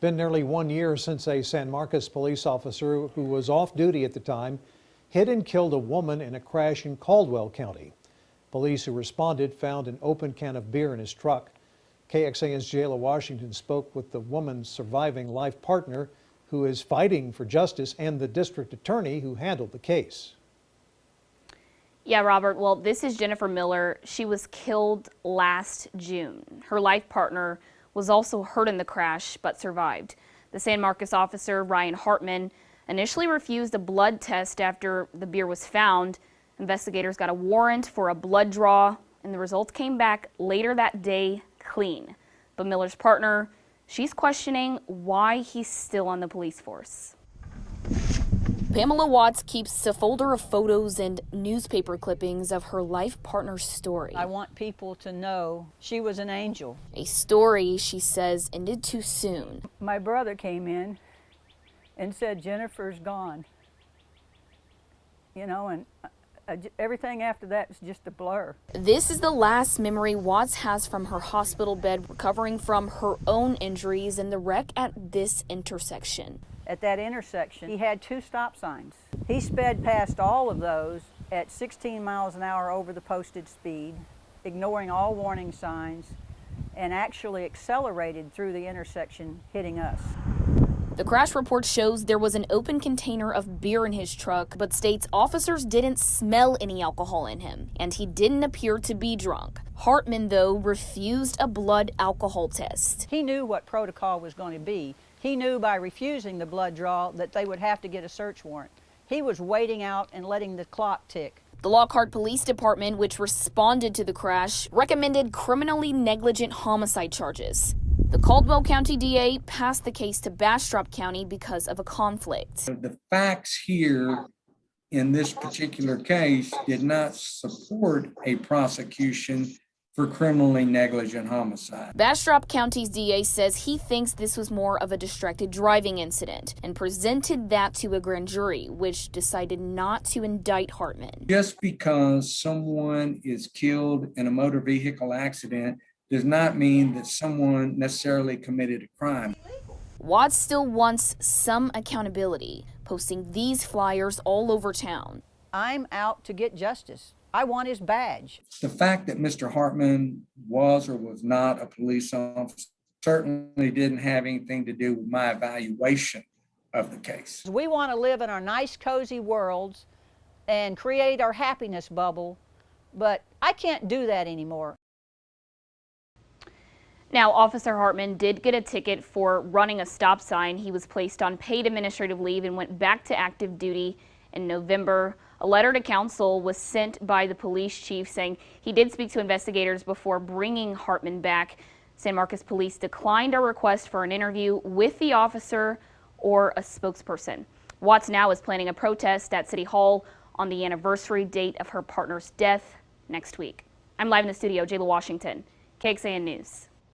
Been nearly 1 year since a San Marcos police officer who was off duty at the time hit and killed a woman in a crash in Caldwell County. Police who responded found an open can of beer in his truck. KXAN's Jayla Washington spoke with the woman's surviving life partner who is fighting for justice and the district attorney who handled the case. Yeah, Robert. Well, this is Jennifer Miller. She was killed last June. Her life partner was also hurt in the crash but survived. The San Marcos officer, Ryan Hartman, initially refused a blood test after the beer was found. Investigators got a warrant for a blood draw, and the results came back later that day clean. But Miller's partner, she's questioning why he's still on the police force. Pamela Watts keeps a folder of photos and newspaper clippings of her life partner's story. I want people to know she was an angel. A story, she says, ended too soon. My brother came in and said, Jennifer's gone. You know, and everything after that is just a blur. This is the last memory Watts has from her hospital bed, recovering from her own injuries in the wreck at this intersection. At that intersection, he had 2 stop signs. He sped past all of those at 16 miles an hour over the posted speed, ignoring all warning signs, and actually accelerated through the intersection, hitting us. The crash report shows there was an open container of beer in his truck, but states officers didn't smell any alcohol in him, and he didn't appear to be drunk. Hartman, though, refused a blood alcohol test. He knew what protocol was going to be. He knew by refusing the blood draw that they would have to get a search warrant. He was waiting out and letting the clock tick. The Lockhart Police Department, which responded to the crash, recommended criminally negligent homicide charges. The Caldwell County DA passed the case to Bastrop County because of a conflict. The facts here in this particular case did not support a prosecution for criminally negligent homicide. Bastrop County's DA says he thinks this was more of a distracted driving incident and presented that to a grand jury, which decided not to indict Hartman. Just because someone is killed in a motor vehicle accident does not mean that someone necessarily committed a crime. Watts still wants some accountability, posting these flyers all over town. I'm out to get justice. I want his badge. The fact that Mr. Hartman was or was not a police officer certainly didn't have anything to do with my evaluation of the case. We want to live in our nice, cozy worlds and create our happiness bubble, but I can't do that anymore. Now, Officer Hartman did get a ticket for running a stop sign. He was placed on paid administrative leave and went back to active duty in November. A letter to council was sent by the police chief saying he did speak to investigators before bringing Hartman back. San Marcos Police declined a request for an interview with the officer or a spokesperson. Watts now is planning a protest at City Hall on the anniversary date of her partner's death next week. I'm live in the studio, Jayla Washington, KXAN News.